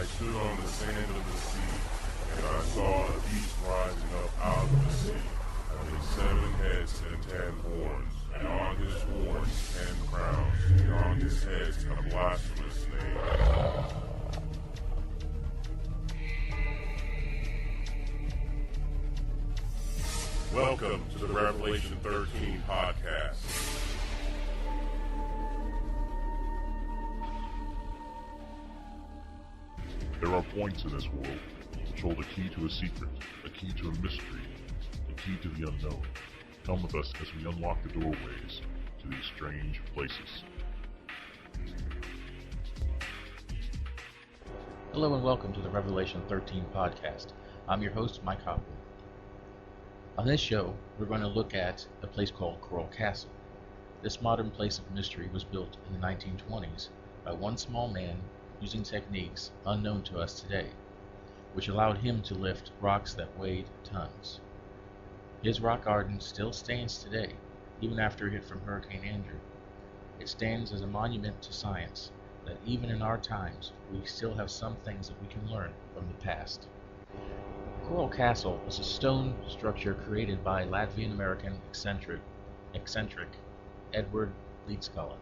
I stood on the sand of the sea, and I saw a beast rising up out of the sea, having 7 heads and 10 horns, and on his horns 10 crowns, and on his heads a blasphemous name. Welcome to the Revelation 13 podcast. There are points in this world which hold a key to a secret, a key to a mystery, a key to the unknown. Come with us as we unlock the doorways to these strange places. Hello and welcome to the Revelation 13 podcast. I'm your host, Mike Hoffman. On this show, we're going to look at a place called Coral Castle. This modern place of mystery was built in the 1920s by one small man using techniques unknown to us today, which allowed him to lift rocks that weighed tons. His rock garden still stands today, even after a hit from Hurricane Andrew. It stands as a monument to science, that even in our times, we still have some things that we can learn from the past. Coral Castle was a stone structure created by Latvian-American eccentric Edward Leedskalnin,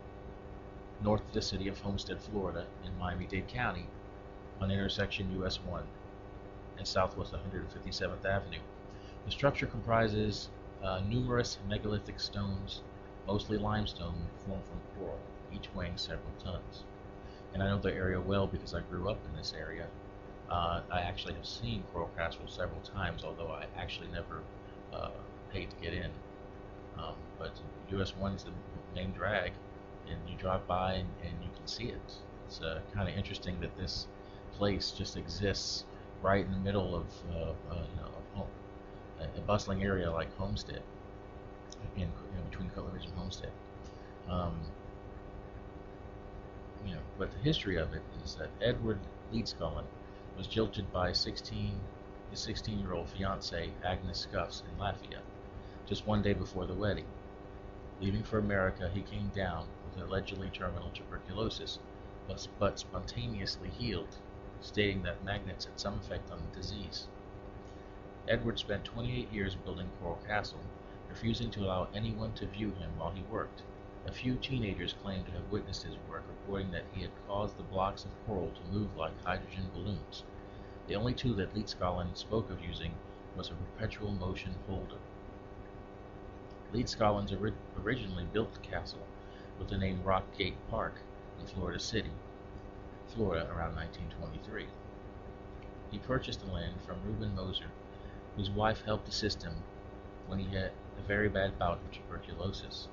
north of the city of Homestead, Florida, in Miami-Dade County, on intersection US 1 and southwest 157th Avenue. The structure comprises numerous megalithic stones, mostly limestone, formed from coral, each weighing several tons. And I know the area well because I grew up in this area. I actually have seen Coral Castle several times, although I actually never paid to get in. But US 1 is the main drag, and you drive by and you can see it. It's kind of interesting that this place just exists right in the middle of a bustling area like Homestead, between Cutler Ridge and Homestead. But the history of it is that Edward Leedskalnin was jilted by his 16-year-old fiancée Agnes Scuffs in Latvia, just one day before the wedding. Leaving for America, he came down with allegedly terminal tuberculosis, but spontaneously healed, stating that magnets had some effect on the disease. Edward spent 28 years building Coral Castle, refusing to allow anyone to view him while he worked. A few teenagers claimed to have witnessed his work, reporting that he had caused the blocks of coral to move like hydrogen balloons. The only tool that Leedskalnin spoke of using was a perpetual motion holder. Leedskalnin originally built the castle with the name Rockgate Park in Florida City, Florida, around 1923. He purchased the land from Reuben Moser, whose wife helped assist him when he had a very bad bout of tuberculosis.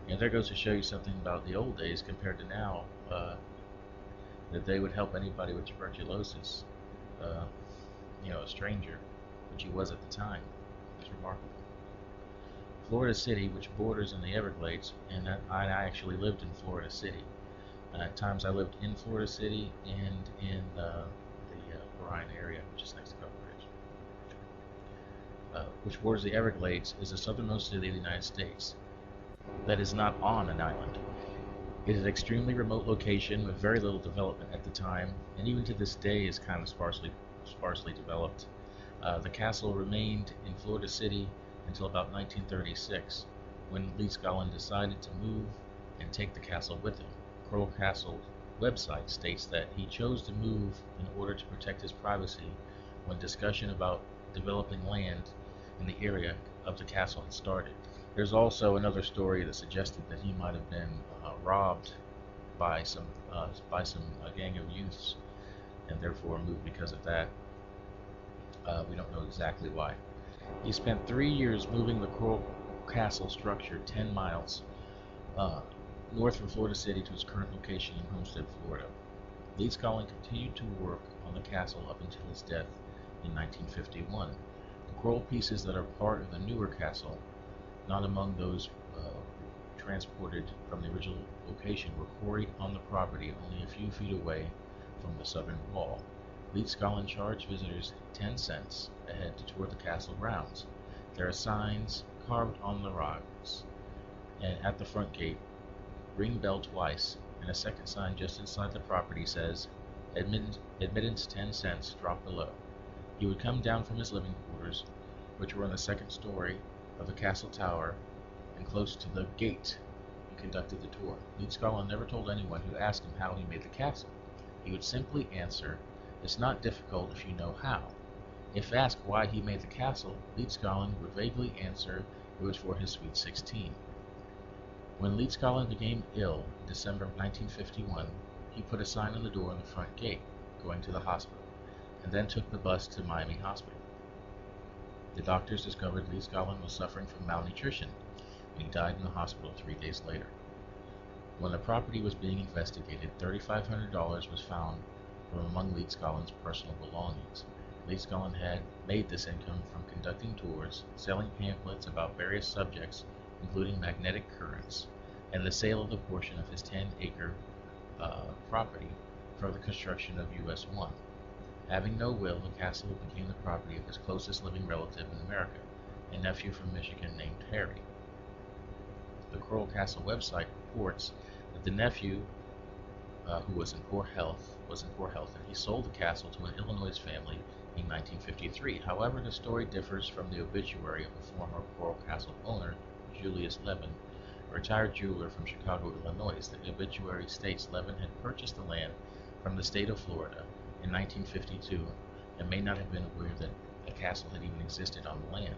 And there goes to show you something about the old days compared to now, that they would help anybody with tuberculosis, a stranger, which he was at the time. It's remarkable. Florida City, which borders in the Everglades, and I actually lived in Florida City. At times I lived in Florida City and in the Bryan area, which is next to Cutler Ridge, which borders the Everglades, is the southernmost city of the United States that is not on an island. It is an extremely remote location with very little development at the time, and even to this day is kind of sparsely developed. The castle remained in Florida City until about 1936, when Leedskalnin decided to move and take the castle with him. Coral Castle's website states that he chose to move in order to protect his privacy when discussion about developing land in the area of the castle had started. There's also another story that suggested that he might have been robbed by some gang of youths, and therefore moved because of that. We don't know exactly why. He spent 3 years moving the Coral Castle structure 10 miles north from Florida City to its current location in Homestead, Florida. Leedskalnin continued to work on the castle up until his death in 1951. The coral pieces that are part of the newer castle, not among those transported from the original location, were quarried on the property only a few feet away from the southern wall. Leedskalnin charged visitors 10 cents a head to tour the castle grounds. There are signs carved on the rocks and at the front gate, ring bell twice, and a second sign just inside the property says admittance 10 cents, drop below. He would come down from his living quarters, which were on the second story of the castle tower and close to the gate, and conducted the tour. Leeds Garland never told anyone who asked him how he made the castle. He would simply answer, "It's not difficult if you know how." If asked why he made the castle, Leeds Garland would vaguely answer it was for his sweet 16. When Leeds Garland became ill in December of 1951, he put a sign on the door on the front gate, going to the hospital, and then took the bus to Miami Hospital. The doctors discovered Leeds Garland was suffering from malnutrition, and he died in the hospital 3 days later. When the property was being investigated, $3,500 was found from among Leeds Garland's personal belongings. Leeds Garland had made this income from conducting tours, selling pamphlets about various subjects, including magnetic currents, and the sale of the portion of his 10-acre property for the construction of US 1. Having no will, the castle became the property of his closest living relative in America, a nephew from Michigan named Harry. The Coral Castle website reports that the nephew, who was in poor health, and he sold the castle to an Illinois family in 1953. However, the story differs from the obituary of the former Coral Castle owner, Julius Levin, a retired jeweler from Chicago, Illinois. The obituary states Levin had purchased the land from the state of Florida in 1952 and may not have been aware that a castle had even existed on the land.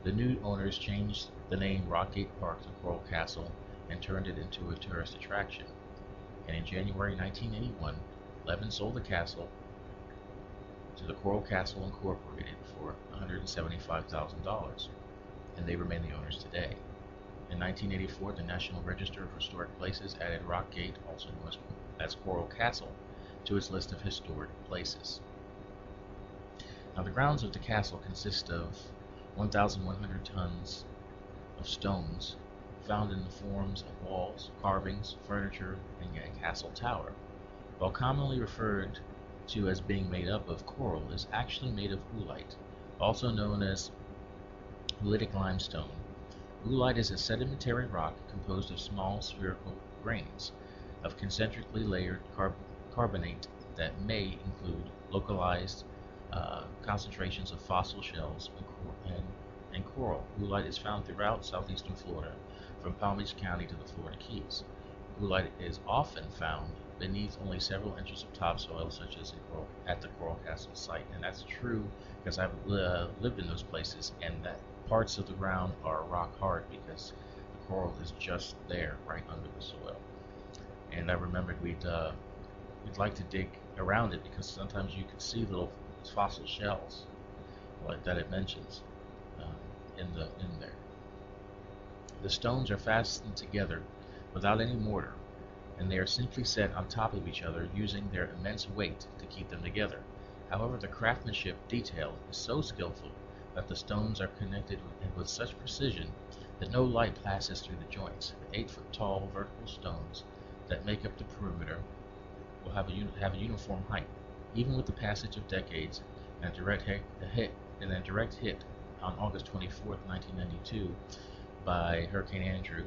The new owners changed the name Rockgate Park to Coral Castle and turned it into a tourist attraction. And in January 1981, Levin sold the castle to the Coral Castle Incorporated for $175,000, and they remain the owners today. In 1984, the National Register of Historic Places added Rockgate, also known as Coral Castle, to its list of historic places. Now, the grounds of the castle consist of 1,100 tons of stones found in the forms of walls, carvings, furniture, and a castle tower. While commonly referred to as being made up of coral, is actually made of oolite, also known as oolitic limestone. Oolite is a sedimentary rock composed of small spherical grains of concentrically layered carbonate that may include localized concentrations of fossil shells and coral. Oolite is found throughout southeastern Florida, from Palm Beach County to the Florida Keys. Oolite is often found beneath only several inches of topsoil, such as at the Coral Castle site. And that's true because I've lived in those places, and that parts of the ground are rock hard because the coral is just there, right under the soil. And I remembered we'd like to dig around it because sometimes you can see little fossil shells like that it mentions in there. The stones are fastened together without any mortar, and they are simply set on top of each other using their immense weight to keep them together. However, the craftsmanship detail is so skillful that the stones are connected with such precision that no light passes through the joints. The 8-foot-tall vertical stones that make up the perimeter will have a uniform height, even with the passage of decades and a direct hit on August 24, 1992, by Hurricane Andrew.